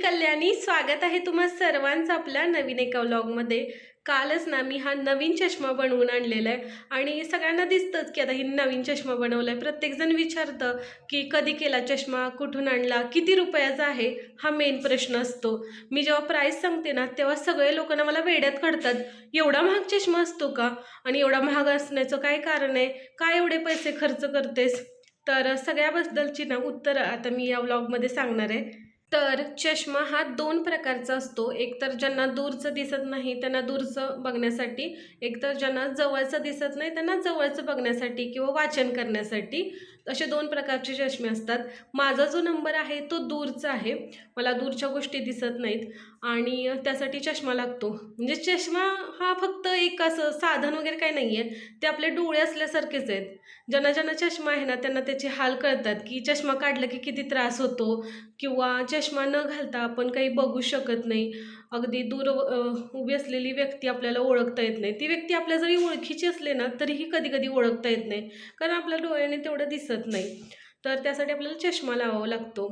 कल्याणी, स्वागत आहे तुम्हा सर्वांचं आपल्या नवीन एका व्लॉगमध्ये। कालच ना मी हा नवीन चष्मा बनवून आणलेला आहे आणि सगळ्यांना दिसतंच की आता ही नवीन चष्मा बनवलाय। प्रत्येकजण विचारतं की कधी केला चष्मा, कुठून आणला, किती रुपयाचा आहे, हा मेन प्रश्न असतो। मी जेव्हा प्राइस सांगते ना तेव्हा सगळे लोक ना मला वेड्यात काढतात। एवढा महाग चष्मा असतो का आणि एवढा महाग असण्याचं काय कारण आहे, काय एवढे पैसे खर्च करतेस? तर सगळ्याबद्दलची ना उत्तर आता मी या व्लॉगमध्ये सांगणार आहे। तर चष्मा हा दोन प्रकारचा असतो। एक तर ज्यांना दूरचं दिसत नाही त्यांना दूरचं बघण्यासाठी, एक तर ज्यांना जवळचं दिसत नाही त्यांना जवळचं बघण्यासाठी किंवा वाचन करण्यासाठी, असे दोन प्रकारचे चष्मे असतात। माझा जो नंबर आहे तो दूरचा आहे, मला दूरच्या गोष्टी दिसत नाहीत आणि त्यासाठी चष्मा लागतो। म्हणजे चष्मा हा फक्त एक असं साधन वगैरे काही नाही आहे, ते आपले डोळे असल्यासारखेच आहेत। ज्यांना ज्यांना चष्मा आहे ना त्यांना त्याचे हाल कळतात की चष्मा काढलं की किती त्रास होतो किंवा चष्मा न घालता आपण काही बघू शकत नाही। अगदी दूर उभी असलेली व्यक्ती आपल्याला ओळखता येत नाही, ती व्यक्ती आपल्या जरी ओळखीची असले ना तरीही कधी कधी ओळखता येत नाही, कारण आपल्या डोळ्याने तेवढं दिसत नाही। तर त्यासाठी आपल्याला चष्मा लावावा लागतो।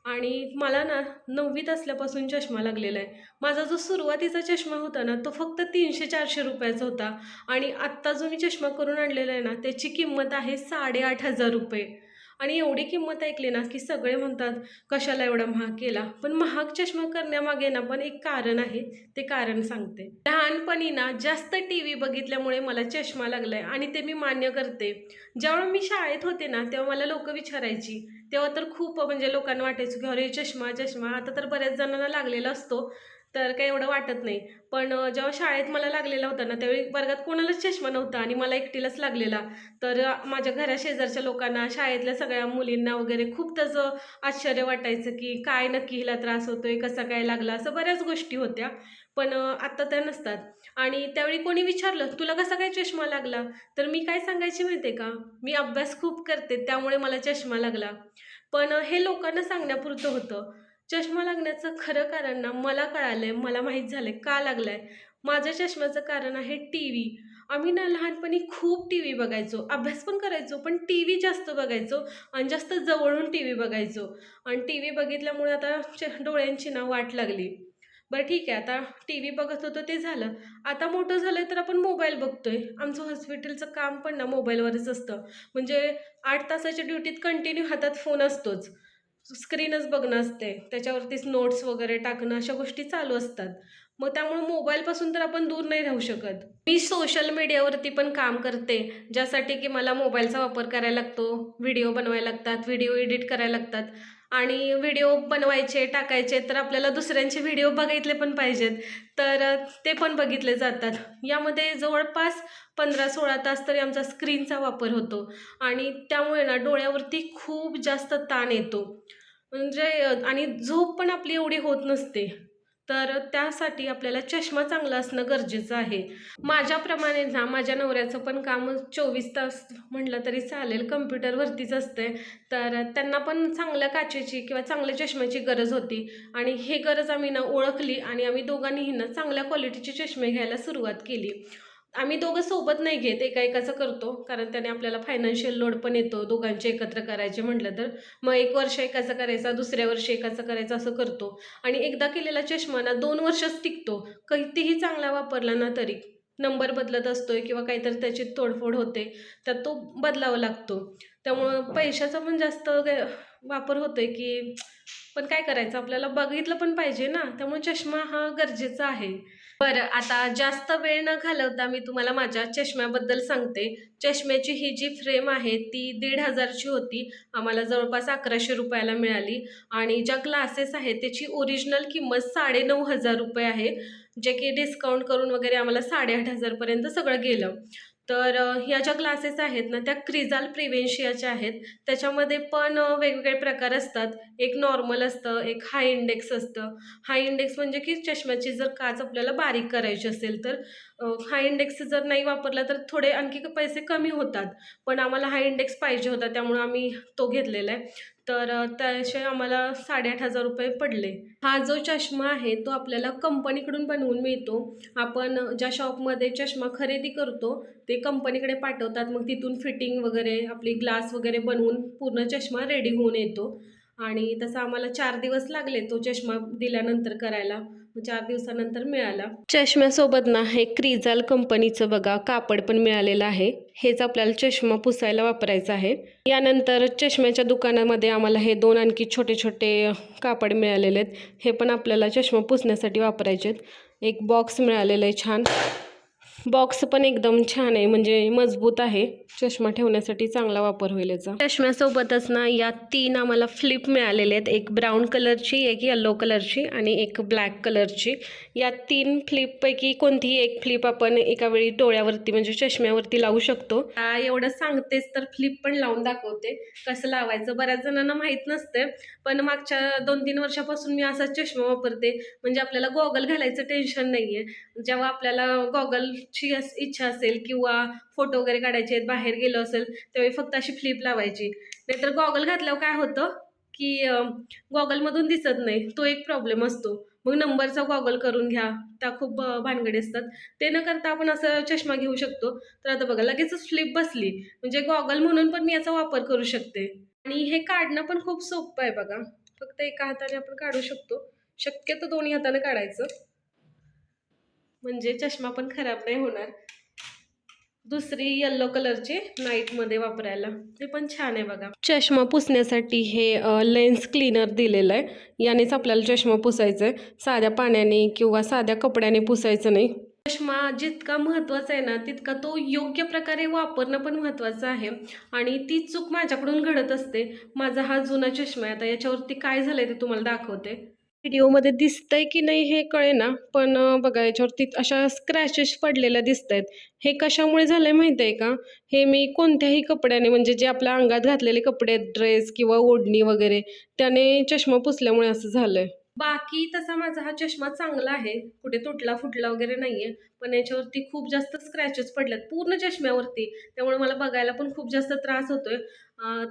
आणि मला ना 9वीत असल्यापासून चष्मा लागलेला आहे। माझा जो सुरुवातीचा चष्मा होता ना तो फक्त 300-400 रुपयाचा होता आणि आत्ता जो मी चष्मा करून आणलेला आहे ना त्याची किंमत आहे 8,500 रुपये। आणि एवढी किंमत ऐकली ना की सगळे म्हणतात कशाला एवढा महाग केला, पण महाग चष्मा करण्यामागे ना पण एक कारण आहे, ते कारण सांगते। लहानपणी ना जास्त टीव्ही बघितल्यामुळे मला चष्मा लागलाय आणि ते मी मान्य करते। जेव्हा मी शाळेत होते ना तेव्हा मला लोक विचारायची, तेव्हा तर खूप म्हणजे लोकांना वाटायचं की अरे चष्मा चष्मा, आता तर बऱ्याच जणांना लागलेला असतो तर काही एवढं वाटत नाही। पण जेव्हा शाळेत मला लागलेला होता ना त्यावेळी वर्गात कोणालाच चष्मा नव्हता आणि मला एकटीलाच लागलेला। तर माझ्या घराशेजारच्या लोकांना, शाळेतल्या सगळ्या मुलींना वगैरे खूप त्याचं आश्चर्य वाटायचं की काय नक्की हिला त्रास होतोय, कसा काय लागला, असं बऱ्याच गोष्टी होत्या। पण आता त्या नसतात। आणि त्यावेळी कोणी विचारलं तुला कसा काय चष्मा लागला, तर मी काय सांगायची माहिती आहे का, मी अभ्यास खूप करते त्यामुळे मला चष्मा लागला। पण हे लोकांना सांगण्यापुरतं होतं। चष्मा लागण्याचं खरं कारण ना मला कळालंय, मला माहीत झालंय का लागलाय। माझ्या चष्म्याचं कारण आहे टीव्ही। आम्ही ना लहानपणी खूप टीव्ही बघायचो, अभ्यास पण करायचो पण टीव्ही जास्त बघायचो आणि जास्त जवळून टीव्ही बघायचो। आणि टीव्ही बघितल्यामुळे आता डोळ्यांची ना वाट लागली। बरं ठीक आहे, आता टीव्ही बघत होतो ते झालं, आता मोठं झालंय तर आपण मोबाईल बघतोय। आमचं हॉस्पिटलचं काम पण ना मोबाईलवरच असतं, म्हणजे 8 तासाच्या ड्युटीत कंटिन्यू हातात फोन असतोच, स्क्रीनच बघणं असते, त्याच्यावरतीच नोट्स वगैरे टाकणं, अशा गोष्टी चालू असतात। मग त्यामुळे मोबाईलपासून तर आपण दूर नाही राहू शकत। मी सोशल मीडियावरती पण काम करते, ज्यासाठी की मला मोबाईलचा वापर करायला लागतो, व्हिडिओ बनवायला लागतात, व्हिडिओ एडिट करायला लागतात। आणि व्हिडिओ बनवायचे टाकायचे तर आपल्याला दुसऱ्यांचे व्हिडिओ बघितले पण पाहिजेत, तर ते पण बघितले जातात। यामध्ये जवळपास 15-16 तास तरी आमचा स्क्रीनचा वापर होतो आणि त्यामुळे ना डोळ्यावरती खूप जास्त ताण येतो। म्हणजे आणि झोप पण आपली एवढी होत नसते, तर त्यासाठी आपल्याला चष्मा चांगला असणं गरजेचं आहे। माझ्याप्रमाणे ना माझ्या नवऱ्याचं पण काम 24 तास म्हटलं तरी चालेल कम्प्युटरवरतीच असते, तर त्यांना पण चांगल्या काचेची किंवा चांगल्या चष्म्याची गरज होती आणि ही गरज आम्ही ना ओळखली आणि आम्ही दोघांनीही ना चांगल्या क्वालिटीचे चष्मे घ्यायला सुरुवात केली। आम्ही दोघं सोबत नाही घेत, एका करतो, कारण त्याने आपल्याला फायनान्शियल लोड पण येतो दोघांचे एकत्र करायचे म्हटलं तर। मग 1 वर्ष एकाचा करायचा, दुसऱ्या वर्षी एकाचा करायचा, असं करतो। आणि एकदा केलेला चष्मा ना 2 वर्षच टिकतो, कितीही चांगला वापरला ना तरी। नंबर बदलत असतोय किंवा काहीतरी त्याची तोडफोड होते तर तो बदलावा लागतो, त्यामुळं पैशाचा पण जास्त वापर होतोय की, पण काय करायचं, आपल्याला बघितलं पण पाहिजे ना, त्यामुळे चष्मा हा गरजेचा आहे। बरं, आता जास्त वेळ न घालवता मी तुम्हाला माझ्या चष्म्याबद्दल सांगते। चष्म्याची ही जी फ्रेम आहे ती 1,500ची होती, आम्हाला जवळपास 1100 रुपयाला मिळाली। आणि ज्या ग्लासेस आहेत त्याची ओरिजिनल किंमत 9,500 रुपये आहे, जे की डिस्काउंट करून वगैरे आम्हाला 8,500 पर्यंत सगळं गेलं। तर ह्या ज्या ग्लासेस आहेत ना त्या क्रिझाल प्रिव्हेन्शियाच्या आहेत। त्याच्यामध्ये पण वेगवेगळे प्रकार असतात, एक नॉर्मल असतं, एक हाय इंडेक्स असतं। हाय इंडेक्स म्हणजे की चष्म्याची जर काच आपल्याला बारीक करायची असेल तर हाय इंडेक्स जर नाही वापरला तर थोडे आणखी पैसे कमी होतात, पण आम्हाला हाय इंडेक्स पाहिजे होता त्यामुळे आम्ही तो घेतलेला आहे। तर त्याचे आम्हाला 8,500 रुपये पडले। हा जो चष्मा आहे तो आपल्याला कंपनीकडून बनवून मिळतो। आपण ज्या शॉपमध्ये चष्मा खरेदी करतो ते कंपनीकडे पाठवतात, मग तिथून फिटिंग वगैरे आपली ग्लास वगैरे बनवून पूर्ण चष्मा रेडी होऊन येतो। आणि तसं आम्हाला 4 दिवस लागले तो चष्मा दिल्यानंतर करायला. 4 दिवसानंतर मिळाला. चष्म्यासोबत ना हे क्रिझाल कंपनीचं बघा कापड पण मिळालेलं आहे. हेच आपल्याला चष्मा पुसायला वापरायचं आहे. यानंतर चष्म्याच्या दुकानामध्ये आम्हाला हे 2 आणखी छोटे छोटे कापड मिळालेले आहेत. हे पण आपल्याला चष्मा पुसण्यासाठी वापरायचे आहेत. एक बॉक्स मिळालेला आहे छान. बॉक्स पण एकदम छान आहे, म्हणजे मजबूत आहे. चष्मा ठेवण्यासाठी चांगला वापर होईल याचा. चष्म्यासोबतच ना या 3 आम्हाला फ्लिप मिळालेले आहेत. एक ब्राऊन कलरची, एक येलो कलरची आणि एक ब्लॅक कलरची. या 3 फ्लिपपैकी कोणतीही एक फ्लिप आपण एका वेळी डोळ्यावरती म्हणजे चष्म्यावरती लावू शकतो. एवढं सांगतेच तर फ्लिप पण लावून दाखवते कसं लावायचं. बऱ्याच जणांना माहीत नसते, पण मागच्या 2-3 वर्षापासून मी असाच चष्मा वापरते. म्हणजे आपल्याला गॉगल घालायचं टेन्शन नाही आहे. जेव्हा आपल्याला गॉगलची इच्छा असेल किंवा फोटो वगैरे काढायचे आहेत, बाहेर गेलो असेल, त्यावेळी फक्त अशी फ्लिप लावायची. नाहीतर गॉगल घातल्यावर काय होतं की गॉगलमधून दिसत नाही, तो एक प्रॉब्लेम असतो. मग नंबरचा गॉगल करून घ्या, त्या खूप भानगडी असतात. ते न करता आपण असं चष्मा घेऊ शकतो. तर आता बघा लगेचच फ्लिप बसली, म्हणजे गॉगल म्हणून पण मी याचा वापर करू शकते. आणि हे काढणं पण खूप सोपं आहे बघा. फक्त एका हाताने आपण काढू शकतो. शक्यतो दोन्ही हाताने काढायचं, म्हणजे चष्मा पण खराब नाही होणार. दुसरी येलो कलरची नाईटमध्ये वापरायला, ते पण छान आहे बघा. चष्मा पुसण्यासाठी हे लेन्स क्लीनर दिलेलं आहे. यानेच आपल्याला चष्मा पुसायचा आहे. साध्या पाण्याने किंवा साध्या कपड्याने पुसायचं नाही. चष्मा जितका महत्त्वाचा आहे ना, तितका तो योग्य प्रकारे वापरणं पण महत्त्वाचं आहे. आणि ती चूक माझ्याकडून घडत असते. माझा हा जुना चष्मा आहे. आता याच्यावरती काय झालंय ते तुम्हाला दाखवते. व्हिडिओमध्ये दिसतंय की नाही हे कळेना, पण बघा याच्यावरती अशा स्क्रॅचेस पडलेल्या दिसत आहेत. हे कशामुळे झालंय माहिती आहे का? हे मी कोणत्याही कपड्याने म्हणजे जे आपल्या अंगात घातलेले कपडे, ड्रेस किंवा ओढणी वगैरे, त्याने चष्मा पुसल्यामुळे असं झालंय. बाकी तसा माझा हा चष्मा चांगला आहे, कुठे तुटला फुटला वगैरे नाहीये. पण याच्यावरती खूप जास्त स्क्रॅचेस पडल्यात पूर्ण चष्म्यावरती. त्यामुळे मला बघायला पण खूप जास्त त्रास होतोय.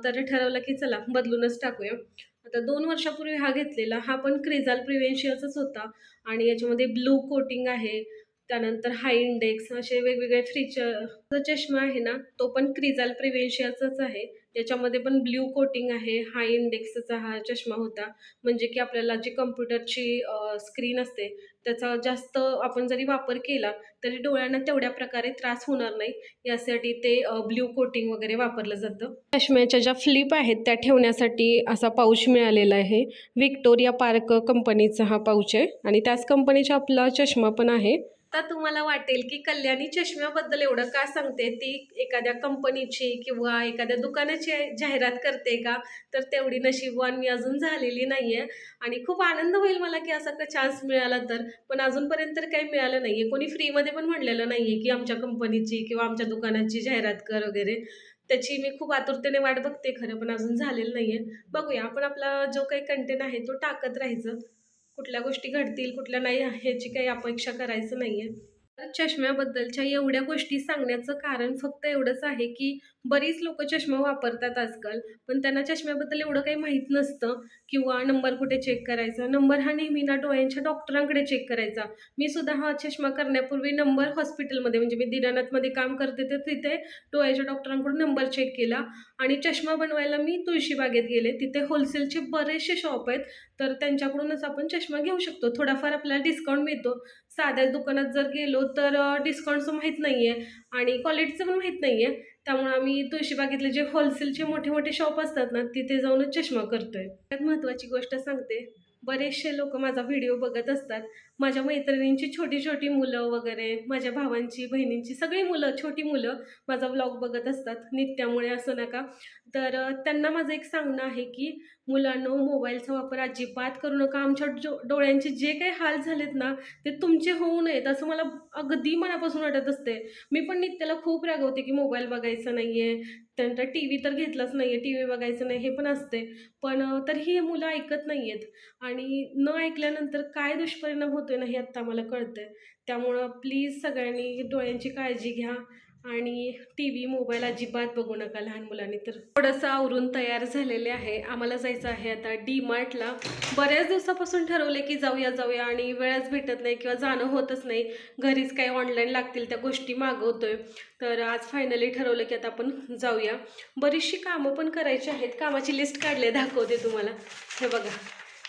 तर ठरवलं की चला बदलूनच टाकूया. आता 2 वर्षापूर्वी हा घेतलेला, हा पण क्रिझाल प्रिव्हेन्शियाचाच होता. आणि याच्यामध्ये ब्लू कोटिंग आहे, त्यानंतर हाय इंडेक्स असे वेगवेगळे फीचर. जो चष्मा आहे ना, तो पण क्रिझाल प्रिव्हेन्शियाचाच आहे. याच्यामध्ये पण ब्ल्यू कोटिंग आहे, हाय इंडेक्सचा हा चष्मा होता. म्हणजे की आपल्याला जी कम्प्युटरची स्क्रीन असते, त्याचा जास्त आपण जरी वापर केला तरी डोळ्यांना तेवढ्या प्रकारे त्रास होणार नाही, यासाठी ते ब्ल्यू कोटिंग वगैरे वापरलं जातं. चष्म्याच्या ज्या फ्लिप आहेत त्या ठेवण्यासाठी असा पाऊच मिळालेला आहे. व्हिक्टोरिया पार्क कंपनीचा हा पाऊच आहे आणि त्याच कंपनीचा आपला चष्मा पण आहे. आता तुम्हाला वाटेल की कल्याणी चष्म्याबद्दल एवढं का सांगते, ती एखाद्या कंपनीची किंवा एखाद्या दुकानाची जाहिरात करते का? तर तेवढी नशीबवान मी अजून झालेली नाहीये. आणि खूप आनंद होईल मला की असा का चान्स मिळाला तर. पण अजूनपर्यंत तर काही मिळालं नाहीये. कोणी फ्रीमध्ये पण म्हणलेलं नाहीये की आमच्या कंपनीची किंवा आमच्या दुकानाची जाहिरात कर वगैरे. त्याची मी खूप आतुरतेने वाट बघते खरं, पण अजून झालेलं नाहीये. बघूया, आपण आपला जो काही कंटेंट आहे तो टाकत राहायचं. कुठल्या गोष्टी घडतील, कुठल्या नाही ह्याची काही अपेक्षा करायचं नाहीये. तर चष्म्याबद्दलच्या एवढ्या गोष्टी सांगण्याचं कारण फक्त एवढंच आहे की बरीच लोकं चष्मा वापरतात आजकाल, पण त्यांना चष्म्याबद्दल एवढं काही माहीत नसतं. किंवा नंबर कुठे चेक करायचा. नंबर हा नेहमी ना डोळ्यांच्या डॉक्टरांकडे चेक करायचा. मी सुद्धा हा चष्मा करण्यापूर्वी नंबर हॉस्पिटलमध्ये, म्हणजे मी दीनानाथमध्ये काम करते तर तिथे डोळ्याच्या डॉक्टरांकडून नंबर चेक केला. आणि चष्मा बनवायला मी तुळशीबागेत गेले. तिथे होलसेलचे बरेचसे शॉप आहेत. तर त्यांच्याकडूनच आपण चष्मा घेऊ शकतो. थोडाफार आपल्याला डिस्काउंट मिळतो. साध्या दुकानात जर गेलो तर डिस्काउंटचं माहीत नाहीये आणि क्वालिटीचं पण माहीत नाहीये. त्यामुळे आम्ही तुळशीबागेतले जे होलसेलचे मोठे मोठे शॉप असतात ना, तिथे जाऊनच चष्मा करतोय. त्यात महत्त्वाची गोष्ट सांगते, बरेचसे लोक माझा व्हिडिओ बघत असतात. माझ्या मैत्रिणींची छोटी छोटी मुलं वगैरे, माझ्या भावांची, बहिणींची सगळी मुलं, छोटी मुलं माझा व्लॉग बघत असतात. नित्यामुळे असं नका. तर त्यांना माझं एक सांगणं आहे की मुलांनो, मोबाईलचा वापर अजिबात करू नका. आमच्या डोळ्यांचे जे काही हाल झालेत ना, ते तुमचे होऊ नयेत असं मला अगदी मनापासून वाटत असते. मी पण नित्याला खूप रागवते की मोबाईल बघायचा नाहीये, त्यानंतर टीव्ही तर घेतलाच नाहीये, टीव्ही बघायचं नाही हे पण असते. पण तरीही हे मुलं ऐकत नाहीयेत. आणि न ऐकल्यानंतर काय दुष्परिणाम होतोय ना हे आत्ता मला कळतंय. त्यामुळं प्लीज सगळ्यांनी डोळ्यांची काळजी घ्या. आणि टी व्ही मोबाईल अजिबात बघू नका लहान मुलांनी. तर थोडंसं आवरून तयार झालेले आहे. आम्हाला जायचं आहे आता डी मार्टला. बऱ्याच दिवसापासून ठरवले की जाऊया जाऊया आणि वेळच भेटत नाही किंवा जाणं होतच नाही. घरीच काही ऑनलाईन लागतील त्या गोष्टी मागवतोय. तर आज फायनली ठरवलं की आता आपण जाऊया. बरीचशी कामं पण करायची आहेत. कामाची लिस्ट काढली, दाखवते तुम्हाला. हे बघा,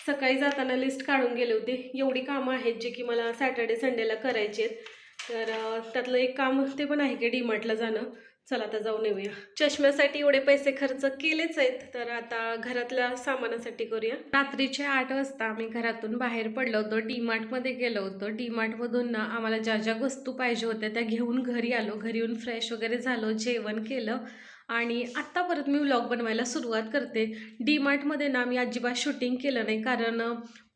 सकाळी जाताना लिस्ट काढून गेले होते. एवढी कामं आहेत जे की मला सॅटर्डे संडेला करायची आहेत. तर त्यातलं एक काम ते पण आहे की डी मार्टला जाणं. चला आता जाऊन येऊया. चष्म्यासाठी एवढे पैसे खर्च केलेच आहेत, तर आता घरातल्या सामानासाठी करूया. रात्रीचे 8 वाजता आम्ही घरातून बाहेर पडलो होतो. डी मार्टमध्ये गेलो होतो. डी मार्टमधून ना आम्हाला ज्या ज्या वस्तू पाहिजे होत्या त्या घेऊन घरी आलो. घरी येऊन फ्रेश वगैरे झालो, जेवण केलं आणि आत्ता परत मी व्लॉग बनवायला सुरुवात करते. डी मार्टमध्ये ना मी अजिबात शूटिंग केलं नाही, कारण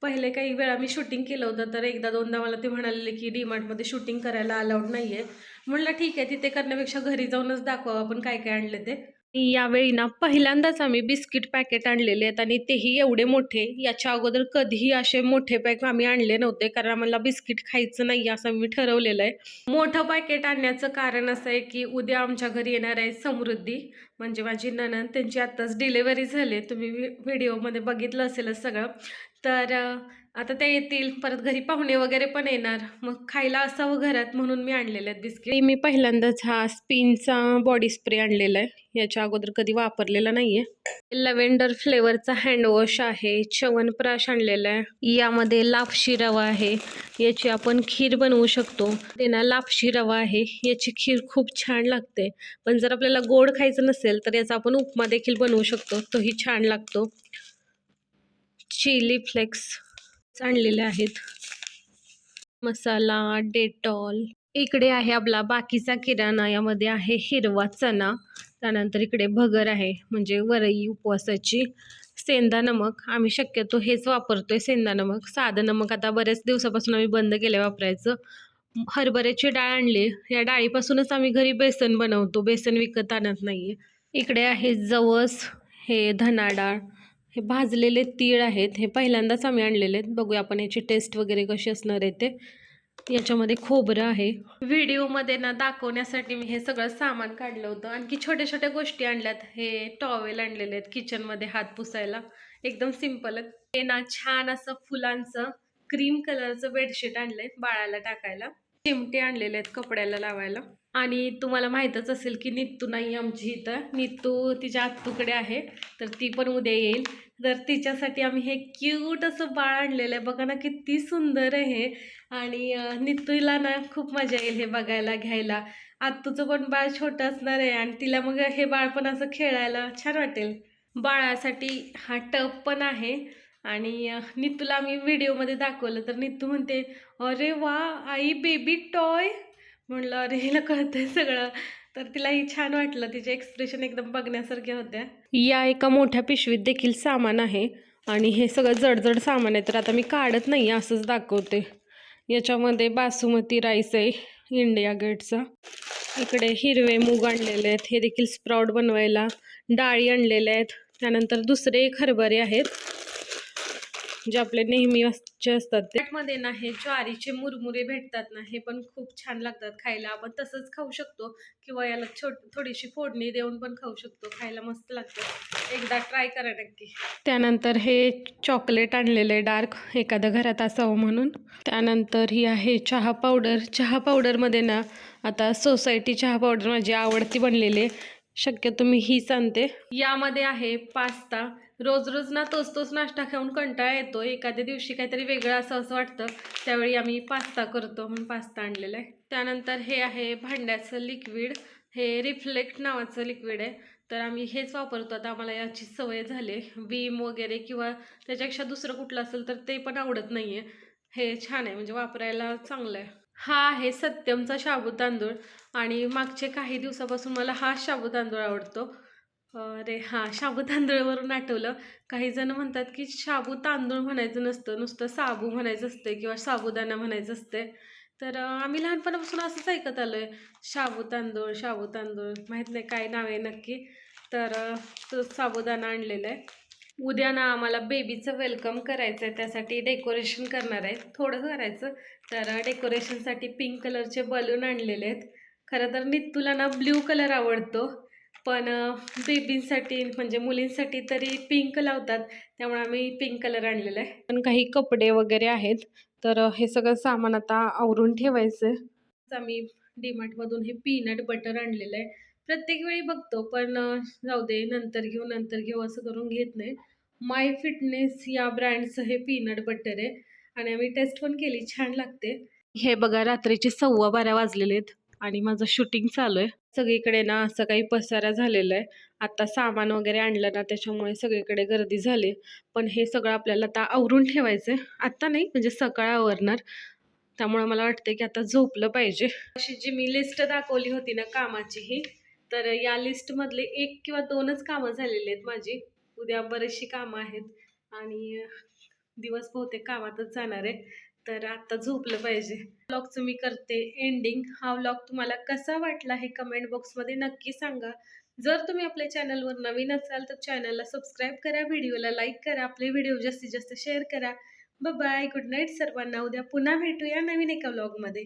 पहिले काही वेळा मी शूटिंग केलं होतं. तर एकदा दोनदा मला ते म्हणाले की डी मार्टमध्ये शूटिंग करायला अलाउड नाही आहे. म्हणलं ठीक आहे, तिथे करण्यापेक्षा घरी जाऊनच दाखवा आपण काय काय आणलं ते. यावेळी ना पहिल्यांदाच आम्ही बिस्किट पॅकेट आणलेले आहेत आणि तेही एवढे मोठे. याच्या अगोदर कधीही असे मोठे पॅक आम्ही आणले नव्हते, कारण आम्हाला बिस्किट खायचं नाही असं मी ठरवलेलं आहे. मोठं पॅकेट आणण्याचं कारण असं आहे की उद्या आमच्या घरी येणार आहे समृद्धी, म्हणजे माझी नणंद. त्यांची आत्ताच डिलेवरी झाली. तुम्ही व्हिडिओमध्ये बघितलं असेलच सगळं. तर आता ते येतील, परत घरी पाहुणे वगैरे पण येणार, मग खायला असावं घरात म्हणून मी आणलेले आहेत बिस्किट. मी पहिल्यांदाच हा स्पिनचा बॉडी स्प्रे आणलेला आहे. याच्या अगोदर कधी वापरलेला नाहीये. लव्हेंडर फ्लेवरचा हँडवॉश आहे. च्यवनप्राश आणलेला आहे. यामध्ये लापशी रवा आहे. याची आपण खीर बनवू शकतो. ते ना लापशी रवा आहे, याची खीर खूप छान लागते. पण जर आपल्याला गोड खायचं नसेल तर याचा आपण उपमा देखील बनवू शकतो, तोही छान लागतो. चिली फ्लेक्स आणलेले आहेत. मसाला, डेटॉल. इकडे आहे आपला बाकीचा किराणा. यामध्ये आहे हिरवा चणा, त्यानंतर इकडे भगर आहे म्हणजे वरई उपवासाची. सेंदा नमक, आम्ही शक्यतो हेच वापरतोय, सेंदा नमक. साधं नमक आता बऱ्याच दिवसापासून आम्ही बंद केलं वापरायचं. हरभऱ्याची डाळ आणली. या डाळीपासूनच आम्ही घरी बेसन बनवतो, बेसन विकत आणत नाहीये. इकडे आहे जवस, हे धना डाळ, हे भाजलेले तीळ आहेत. हे पहिल्यांदाच आम्ही आणलेले आहेत. बघूया आपण याची टेस्ट वगैरे कशी असणार आहे ते. याच्यामध्ये खोबरं आहे. व्हिडिओमध्ये ना दाखवण्यासाठी मी हे सगळं सामान काढलं होतं. आणखी छोट्या छोट्या गोष्टी आणल्यात. हे टॉवेल आणलेले आहेत किचनमध्ये हात पुसायला, एकदम सिम्पल. हे ना छान असं फुलांचं क्रीम कलरचं बेडशीट आणलंय बाळाला टाकायला. चिमटे आणलेले आहेत कपड्याला लावायला. आणि तुम्हाला माहीतच असेल की नित्तू नाही आमची इथं. नित्तू तिच्या आत्तूकडे आहे, तर ती पण उद्या येईल. तर तिच्यासाठी आम्ही हे क्यूट असं बाळ आणलेलं आहे. बघा ना किती सुंदर आहे. आणि नित्तूला ना खूप मजा येईल हे बघायला, घ्यायला. आत्तूचं पण बाळ छोटं असणार आहे आणि तिला मग हे बाळ पण असं खेळायला छान वाटेल. बाळासाठी हा टब पण आहे. आणि नित्तूला मी व्हिडिओमध्ये दाखवलं तर नित्तू म्हणते, अरे वा आई, बेबी टॉय. म्हणलं अरे हिला कळतंय सगळं. तर तिलाही छान वाटलं, तिचे एक्सप्रेशन एकदम बघण्यासारख्या होत्या. या एका मोठ्या पिशवीत देखील सामान आहे आणि हे सगळं जडजड सामान आहे, तर आता मी काढत नाही, असंच दाखवते. याच्यामध्ये बासुमती राईस आहे इंडिया गेटचा. इकडे हिरवे मूग आणलेले आहेत, हे देखील स्प्राउट बनवायला. डाळी आणलेल्या आहेत. त्यानंतर दुसरे एक हरभरे आहेत जे आपले नेहमीचे असतात. त्यामध्ये ना हे ज्वारीचे मुरमुरे भेटतात ना, हे पण खूप छान लागतात खायला. आपण तसंच खाऊ शकतो किंवा याला थोडीशी फोडणी देऊन पण खाऊ शकतो. खायला मस्त लागतं, एकदा ट्राय करा नक्की. त्यानंतर हे चॉकलेट आणलेले डार्क, एखाद्या घरात असावं म्हणून. त्यानंतर ही आहे चहा पावडर. चहा पावडरमध्ये ना आता सोसायटी चहा पावडर माझी आवडती बनलेली आहे, शक्यतो मी हीच आणते. यामध्ये आहे पास्ता. रोज रोज ना तोच तोच नाश्ता खाऊन कंटाळा येतो. एखाद्या दिवशी काहीतरी वेगळं असं वाटतं, त्यावेळी आम्ही पास्ता करतो म्हणून पास्ता आणलेला आहे. त्यानंतर हे आहे भांड्याचं लिक्विड. हे रिफ्लेक्ट नावाचं लिक्विड आहे, तर आम्ही हेच वापरतो आता. आम्हाला याची सवय झाली. विम वगैरे किंवा त्याच्यापेक्षा दुसरं कुठलं असेल तर ते पण आवडत नाही आहे. हे छान आहे, म्हणजे वापरायला चांगलं आहे. हा आहे सत्यमचा शाबू तांदूळ आणि मागचे काही दिवसापासून मला हा शाबू तांदूळ आवडतो. अरे हां, शाबू तांदूळवरून आठवलं, काही जण म्हणतात की शाबू तांदूळ म्हणायचं नसतं, नुसतं साबू म्हणायचं असते किंवा साबुदाणा म्हणायचं असते. तर आम्ही लहानपणापासून असंच ऐकत आलो आहे, शाबू तांदूळ शाबू तांदूळ. माहीत नाही काय नाव आहे नक्की. तर तो साबुदाणा आणलेला आहे. उद्या ना आम्हाला बेबीचं वेलकम करायचं आहे, त्यासाठी डेकोरेशन करणार आहे. थोडं करायचं, तर डेकोरेशनसाठी पिंक कलरचे बलून आणलेले आहेत. खरं तर नित्तूला ना ब्ल्यू कलर आवडतो, पण बेबींसाठी म्हणजे मुलींसाठी तरी पिंक लावतात, त्यामुळे आम्ही पिंक कलर आणलेला आहे. पण काही कपडे वगैरे आहेत, तर हे सगळं सामान आता आवरून ठेवायचं आहे. आम्ही डीमार्टमधून हे पीनट बटर आणलेलं आहे. प्रत्येक वेळी बघतो, पण जाऊ दे नंतर घेऊ असं करून घेत नाही. माय फिटनेस या ब्रँडचं हे पीनट बटर आहे आणि आम्ही टेस्ट पण केली, छान लागते. हे बघा रात्रीचे 12:15 वाजलेले आहेत आणि माझं शूटिंग चालू आहे. सगळीकडे ना असं काही पसारा झालेला आहे. आता सामान वगैरे आणलं ना त्याच्यामुळे सगळीकडे गर्दी झाली. पण हे सगळं आपल्याला आता आवरून ठेवायचं आहे. आत्ता नाही म्हणजे सकाळी आवरणार. त्यामुळे मला वाटते की आता झोपलं पाहिजे. अशी जी मी लिस्ट दाखवली होती ना कामाची ही, तर या लिस्टमधले 1 किंवा 2च कामं झालेली आहेत माझी. उद्या बरीचशी कामं आहेत आणि दिवस बहुतेक कामातच जाणार आहे. तर आता झोपलं पाहिजे. व्लॉगचं मी करते एंडिंग. हा व्लॉग तुम्हाला कसा वाटला हे कमेंट बॉक्समध्ये नक्की सांगा. जर तुम्ही आपल्या चॅनलवर नवीन असाल तर चॅनलला सबस्क्राईब करा, व्हिडिओला लाईक करा, आपले व्हिडिओ जास्तीत जास्त शेअर करा. बाय बाय, गुड नाईट सर्वांना. उद्या पुन्हा भेटूया नवीन एका व्लॉगमध्ये.